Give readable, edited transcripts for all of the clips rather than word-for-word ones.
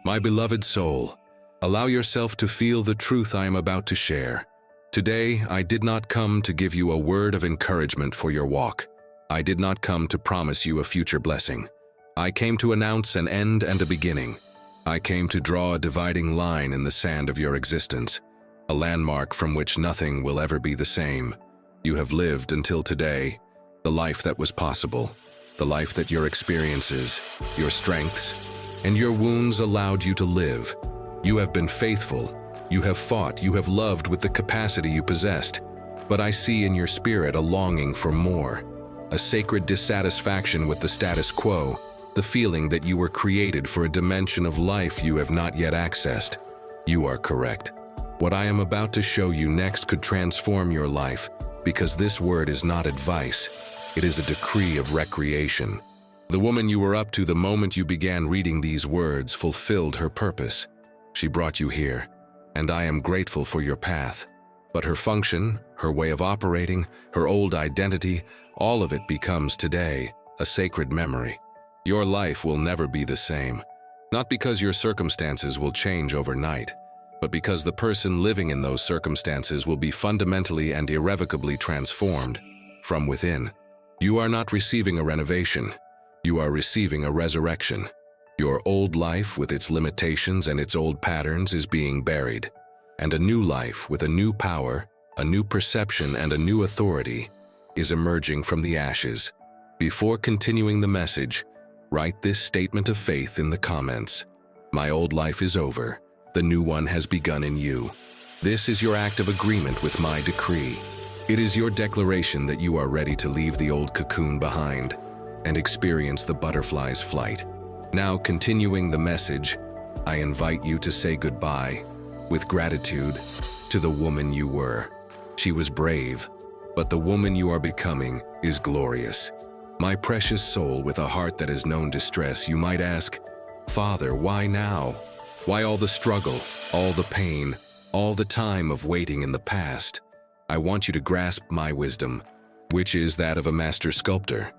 My beloved soul, allow yourself to feel the truth I am about to share. Today, I did not come to give you a word of encouragement for your walk. I did not come to promise you a future blessing. I came to announce an end and a beginning. I came to draw a dividing line in the sand of your existence, a landmark from which nothing will ever be the same. You have lived until today, the life that was possible, the life that your experiences, your strengths, and your wounds allowed you to live. You have been faithful, you have fought, you have loved with the capacity you possessed. But I see in your spirit a longing for more, a sacred dissatisfaction with the status quo, the feeling that you were created for a dimension of life you have not yet accessed. You are correct. What I am about to show you next could transform your life, because this word is not advice, it is a decree of recreation. The woman you were up to the moment you began reading these words fulfilled her purpose. She brought you here, and I am grateful for your path. But her function, her way of operating, her old identity, all of it becomes today a sacred memory. Your life will never be the same, not because your circumstances will change overnight, but because the person living in those circumstances will be fundamentally and irrevocably transformed from within. You are not receiving a renovation. You are receiving a resurrection. Your old life with its limitations and its old patterns is being buried, and a new life with a new power, a new perception, and a new authority is emerging from the ashes. Before continuing the message, write this statement of faith in the comments. My old life is over. The new one has begun in you. This is your act of agreement with my decree. It is your declaration that you are ready to leave the old cocoon behind and experience the butterfly's flight. Now, continuing the message, I invite you to say goodbye with gratitude to the woman you were. She was brave, but the woman you are becoming is glorious. My precious soul with a heart that has known distress, you might ask, Father, why now? Why all the struggle, all the pain, all the time of waiting in the past? I want you to grasp my wisdom, which is that of a master sculptor.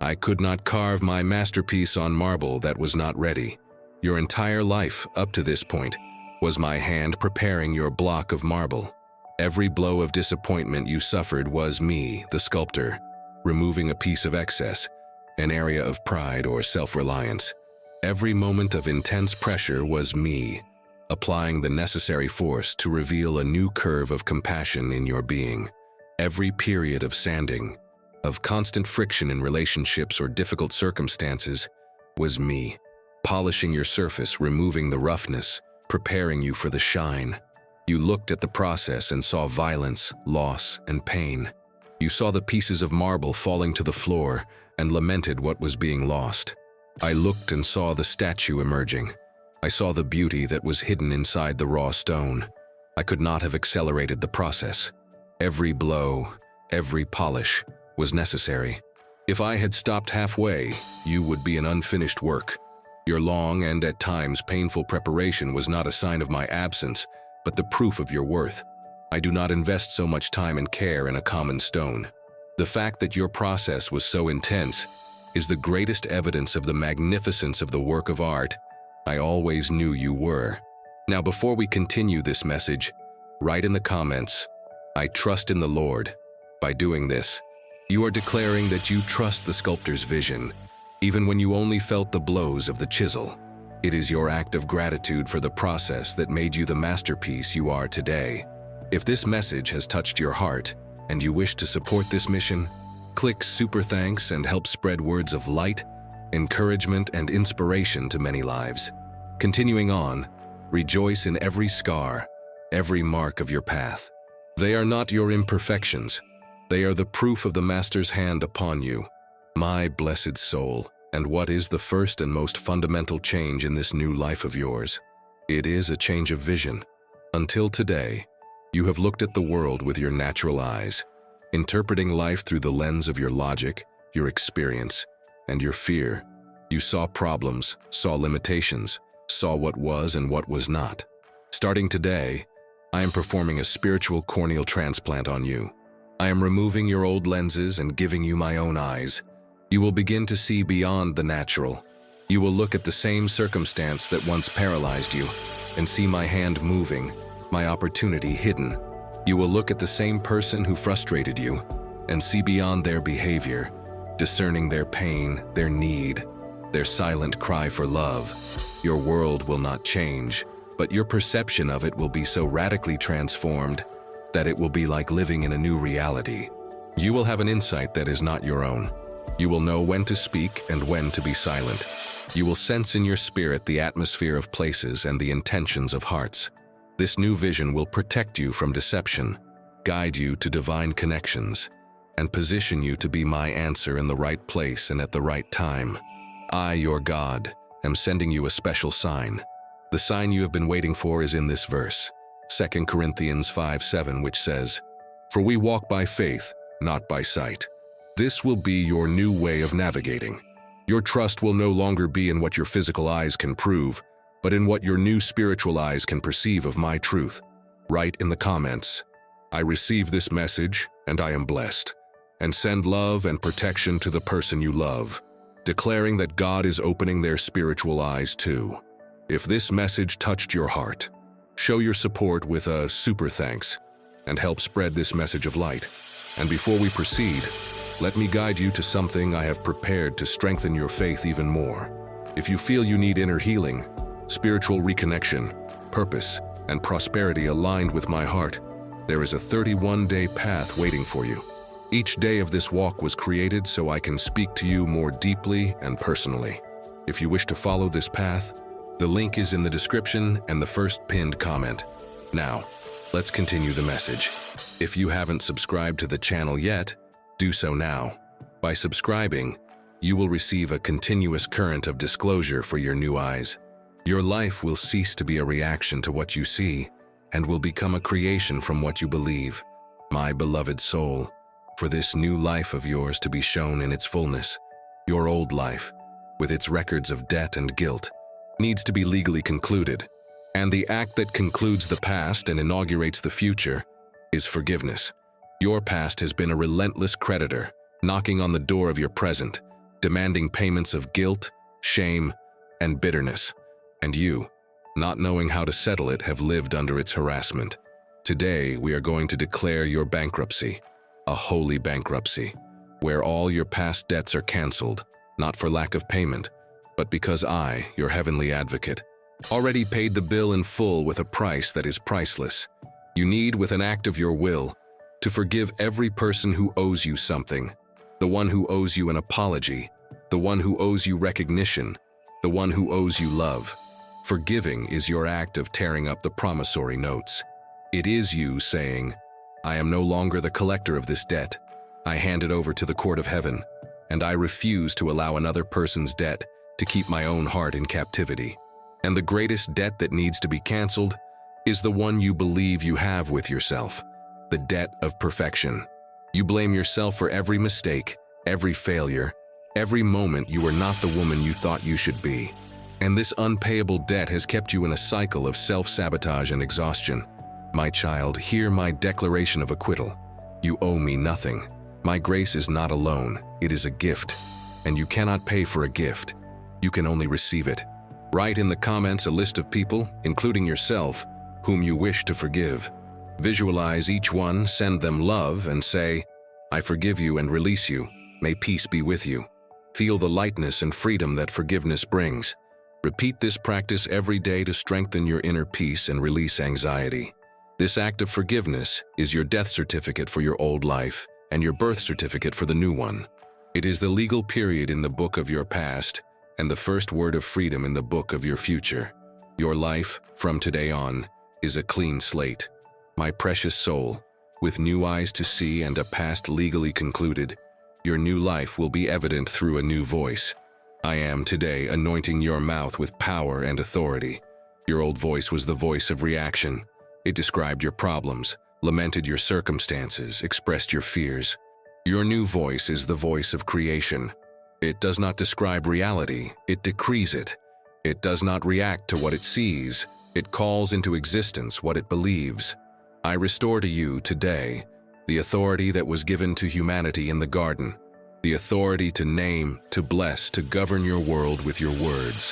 I could not carve my masterpiece on marble that was not ready. Your entire life, up to this point, was my hand preparing your block of marble. Every blow of disappointment you suffered was me, the sculptor, removing a piece of excess, an area of pride or self-reliance. Every moment of intense pressure was me, applying the necessary force to reveal a new curve of compassion in your being. Every period of sanding, of constant friction in relationships or difficult circumstances, was me, polishing your surface, removing the roughness, preparing you for the shine. You looked at the process and saw violence, loss, and pain. You saw the pieces of marble falling to the floor and lamented what was being lost. I looked and saw the statue emerging. I saw the beauty that was hidden inside the raw stone. I could not have accelerated the process. Every blow, every polish was necessary. If I had stopped halfway, you would be an unfinished work. Your long and at times painful preparation was not a sign of my absence, but the proof of your worth. I do not invest so much time and care in a common stone. The fact that your process was so intense is the greatest evidence of the magnificence of the work of art I always knew you were. Now, before we continue this message, write in the comments, I trust in the Lord. By doing this, you are declaring that you trust the sculptor's vision, even when you only felt the blows of the chisel. It is your act of gratitude for the process that made you the masterpiece you are today. If this message has touched your heart and you wish to support this mission, click Super Thanks and help spread words of light, encouragement, and inspiration to many lives. Continuing on, rejoice in every scar, every mark of your path. They are not your imperfections. They are the proof of the Master's hand upon you. My blessed soul, and what is the first and most fundamental change in this new life of yours? It is a change of vision. Until today, you have looked at the world with your natural eyes, interpreting life through the lens of your logic, your experience, and your fear. You saw problems, saw limitations, saw what was and what was not. Starting today, I am performing a spiritual corneal transplant on you. I am removing your old lenses and giving you my own eyes. You will begin to see beyond the natural, You will look at the same circumstance that once paralyzed you and see my hand moving, my opportunity hidden. You will look at the same person who frustrated you and see beyond their behavior, discerning their pain, their need, their silent cry for love. Your world will not change, but your perception of it will be so radically transformed that it will be like living in a new reality. You will have an insight that is not your own. You will know when to speak and when to be silent. You will sense in your spirit the atmosphere of places and the intentions of hearts. This new vision will protect you from deception, guide you to divine connections, and position you to be my answer in the right place and at the right time. I, your God, am sending you a special sign. The sign you have been waiting for is in this verse, 2 Corinthians 5:7, which says, "For we walk by faith, not by sight." This will be your new way of navigating. Your trust will no longer be in what your physical eyes can prove, but in what your new spiritual eyes can perceive of my truth. Write in the comments, "I receive this message and I am blessed," and send love and protection to the person you love, declaring that God is opening their spiritual eyes too. If this message touched your heart, show your support with a super thanks and help spread this message of light. And before we proceed, let me guide you to something I have prepared to strengthen your faith even more. If you feel you need inner healing, spiritual reconnection, purpose, and prosperity aligned with my heart, there is a 31-day path waiting for you. Each day of this walk was created so I can speak to you more deeply and personally. If you wish to follow this path, the link is in the description and the first pinned comment. Now, let's continue the message. If you haven't subscribed to the channel yet, do so now. By subscribing, you will receive a continuous current of disclosure for your new eyes. Your life will cease to be a reaction to what you see and will become a creation from what you believe. My beloved soul, for this new life of yours to be shown in its fullness, your old life, with its records of debt and guilt, needs to be legally concluded, and the act that concludes the past and inaugurates the future is forgiveness. Your past has been a relentless creditor, knocking on the door of your present, demanding payments of guilt, shame, and bitterness, and you, not knowing how to settle it, have lived under its harassment. Today, we are going to declare your bankruptcy, a holy bankruptcy, where all your past debts are canceled, not for lack of payment, but because I, your heavenly advocate, already paid the bill in full with a price that is priceless. You need, with an act of your will, to forgive every person who owes you something, the one who owes you an apology, the one who owes you recognition, the one who owes you love. Forgiving is your act of tearing up the promissory notes. It is you saying, "I am no longer the collector of this debt. I hand it over to the court of heaven, and I refuse to allow another person's debt to keep my own heart in captivity." And the greatest debt that needs to be canceled is the one you believe you have with yourself, the debt of perfection. You blame yourself for every mistake, every failure, every moment you were not the woman you thought you should be. And this unpayable debt has kept you in a cycle of self-sabotage and exhaustion. My child, hear my declaration of acquittal. You owe me nothing. My grace is not a loan, it is a gift. And you cannot pay for a gift. You can only receive it. Write in the comments a list of people, including yourself, whom you wish to forgive. Visualize each one, send them love, and say, "I forgive you and release you. May peace be with you." Feel the lightness and freedom that forgiveness brings. Repeat this practice every day to strengthen your inner peace and release anxiety. This act of forgiveness is your death certificate for your old life and your birth certificate for the new one. It is the legal period in the book of your past and the first word of freedom in the book of your future. Your life, from today on, is a clean slate. My precious soul, with new eyes to see and a past legally concluded, your new life will be evident through a new voice. I am today anointing your mouth with power and authority. Your old voice was the voice of reaction. It described your problems, lamented your circumstances, expressed your fears. Your new voice is the voice of creation. It does not describe reality, it decrees it. It does not react to what it sees, it calls into existence what it believes. I restore to you today the authority that was given to humanity in the garden. the authority to name, to bless, to govern your world with your words.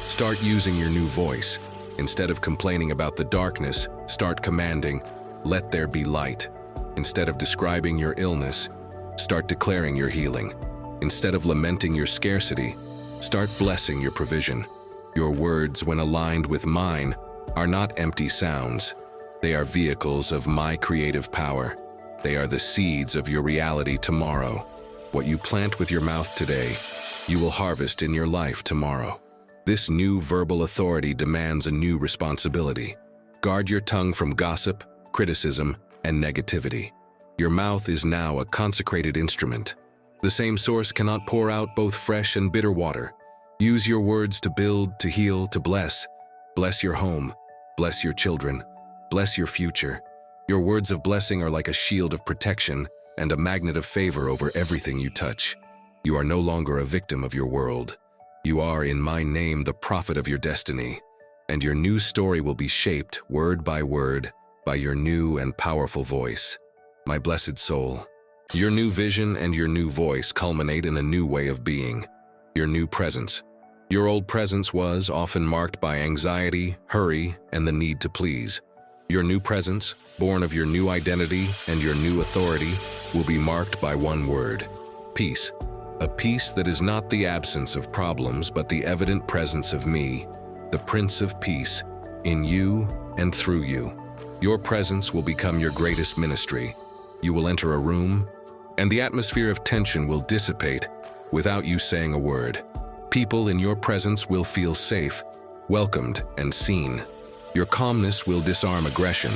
Start using your new voice. Instead of complaining about the darkness, start commanding, "Let there be light." Instead of describing your illness, start declaring your healing. Instead of lamenting your scarcity, start blessing your provision. Your words, when aligned with mine, are not empty sounds. They are vehicles of my creative power. They are the seeds of your reality tomorrow. What you plant with your mouth today, you will harvest in your life tomorrow. This new verbal authority demands a new responsibility. Guard your tongue from gossip, criticism, and negativity. Your mouth is now a consecrated instrument. The same source cannot pour out both fresh and bitter water. Use your words to build, to heal, to bless. Bless your home. Bless your children. Bless your future. Your words of blessing are like a shield of protection and a magnet of favor over everything you touch. You are no longer a victim of your world. You are, in my name, the prophet of your destiny, and your new story will be shaped, word by word, by your new and powerful voice. My blessed soul, your new vision and your new voice culminate in a new way of being, your new presence. Your old presence was often marked by anxiety, hurry, and the need to please. Your new presence, born of your new identity and your new authority, will be marked by one word: peace. A peace that is not the absence of problems, but the evident presence of me, the Prince of Peace, in you and through you. Your presence will become your greatest ministry. You will enter a room, and the atmosphere of tension will dissipate without you saying a word. People in your presence will feel safe, welcomed, and seen. Your calmness will disarm aggression.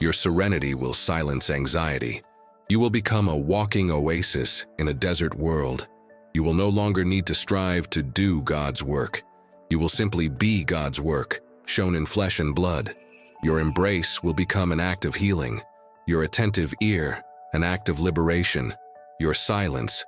Your serenity will silence anxiety. You will become a walking oasis in a desert world. You will no longer need to strive to do God's work. You will simply be God's work, shown in flesh and blood. Your embrace will become an act of healing. Your attentive ear, an act of liberation. Your silence,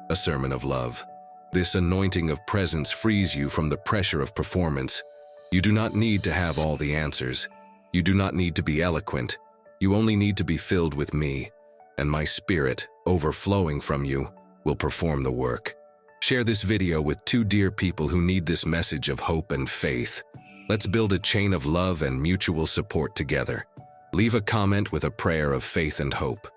a sermon of love. This anointing of presence frees you from the pressure of performance. You do not need to have all the answers. You do not need to be eloquent. You only need to be filled with me, and my spirit, overflowing from you, will perform the work. Share this video with 2 dear people who need this message of hope and faith. Let's build a chain of love and mutual support together. Leave a comment with a prayer of faith and hope.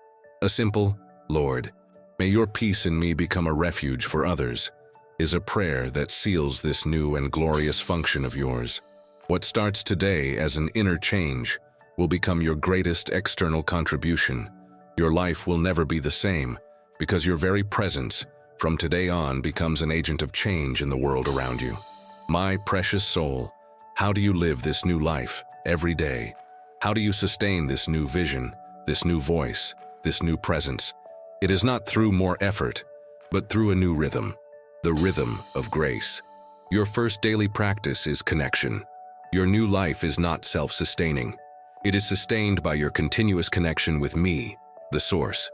A simple, "Lord, may your peace in me become a refuge for others," is a prayer that seals this new and glorious function of yours. What starts today as an inner change will become your greatest external contribution. Your life will never be the same, because your very presence, from today on, becomes an agent of change in the world around you. My precious soul, how do you live this new life every day? How do you sustain this new vision, this new voice, this new presence? It is not through more effort, but through a new rhythm, the rhythm of grace. Your first daily practice is connection. Your new life is not self-sustaining. It is sustained by your continuous connection with me, the Source.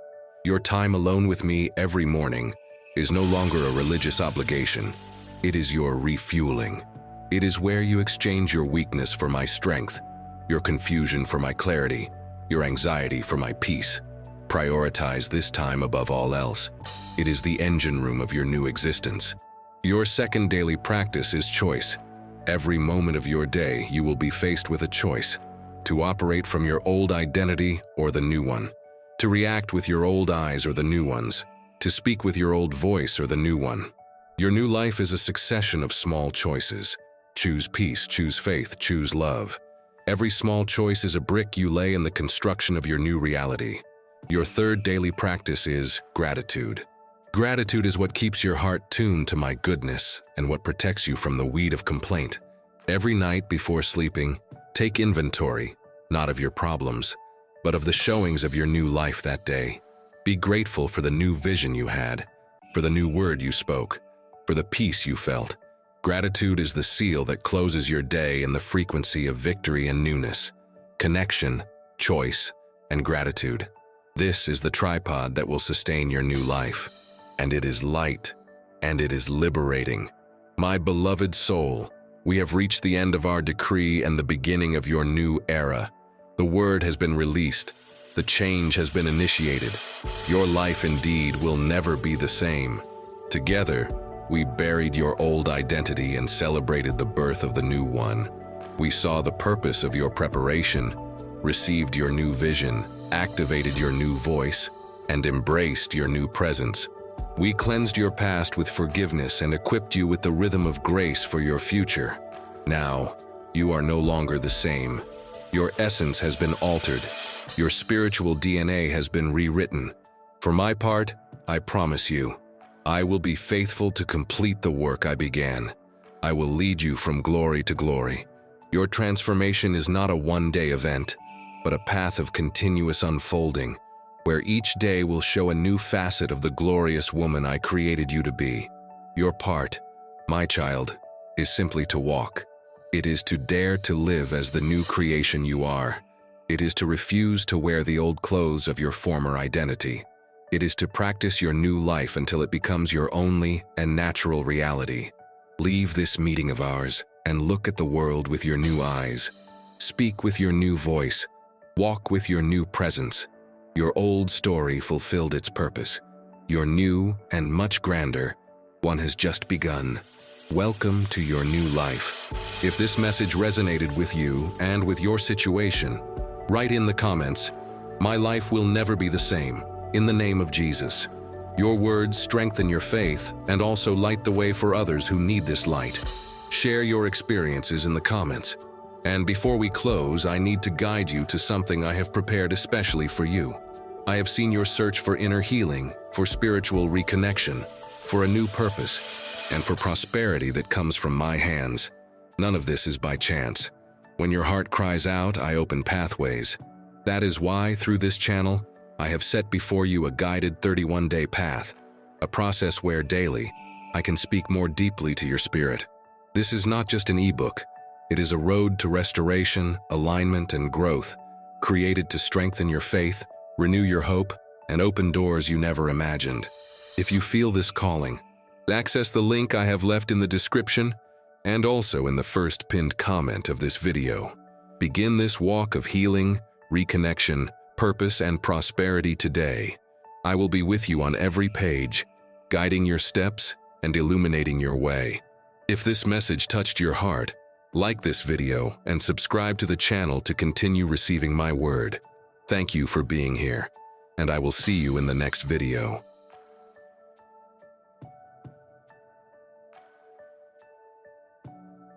Your time alone with me every morning is no longer a religious obligation. It is your refueling. It is where you exchange your weakness for my strength, your confusion for my clarity, your anxiety for my peace. Prioritize this time above all else. It is the engine room of your new existence. Your second daily practice is choice. Every moment of your day, you will be faced with a choice: to operate from your old identity or the new one, to react with your old eyes or the new ones, to speak with your old voice or the new one. Your new life is a succession of small choices. Choose peace, choose faith, choose love. Every small choice is a brick you lay in the construction of your new reality. Your third daily practice is gratitude. Gratitude is what keeps your heart tuned to my goodness and what protects you from the weed of complaint. Every night before sleeping, take inventory, not of your problems, but of the showings of your new life that day. Be grateful for the new vision you had, for the new word you spoke, for the peace you felt. Gratitude is the seal that closes your day in the frequency of victory and newness. Connection, choice, and gratitude. This is the tripod that will sustain your new life. And it is light, and it is liberating. My beloved soul, we have reached the end of our decree and the beginning of your new era. The word has been released. The change has been initiated. Your life indeed will never be the same. Together, we buried your old identity and celebrated the birth of the new one. We saw the purpose of your preparation, received your new vision, activated your new voice, and embraced your new presence. We cleansed your past with forgiveness and equipped you with the rhythm of grace for your future. Now, you are no longer the same. Your essence has been altered. Your spiritual DNA has been rewritten. For my part, I promise you, I will be faithful to complete the work I began. I will lead you from glory to glory. Your transformation is not a one-day event, but a path of continuous unfolding, where each day will show a new facet of the glorious woman I created you to be. Your part, my child, is simply to walk. It is to dare to live as the new creation you are. It is to refuse to wear the old clothes of your former identity. It is to practice your new life until it becomes your only and natural reality. Leave this meeting of ours and look at the world with your new eyes. Speak with your new voice. Walk with your new presence. Your old story fulfilled its purpose. Your new and much grander one has just begun. Welcome to your new life. If this message resonated with you and with your situation, write in the comments, "My life will never be the same, in the name of Jesus." Your words strengthen your faith and also light the way for others who need this light. Share your experiences in the comments. And before we close, I need to guide you to something I have prepared especially for you. I have seen your search for inner healing, for spiritual reconnection, for a new purpose, and for prosperity that comes from my hands. None of this is by chance. When your heart cries out, I open pathways. That is why, through this channel, I have set before you a guided 31-day path, a process where daily, I can speak more deeply to your spirit. This is not just an ebook. It is a road to restoration, alignment, and growth, created to strengthen your faith, renew your hope, and open doors you never imagined. If you feel this calling, access the link I have left in the description and also in the first pinned comment of this video. Begin this walk of healing, reconnection, purpose, and prosperity today. I will be with you on every page, guiding your steps and illuminating your way. If this message touched your heart, like this video and subscribe to the channel to continue receiving my word. Thank you for being here, and I will see you in the next video.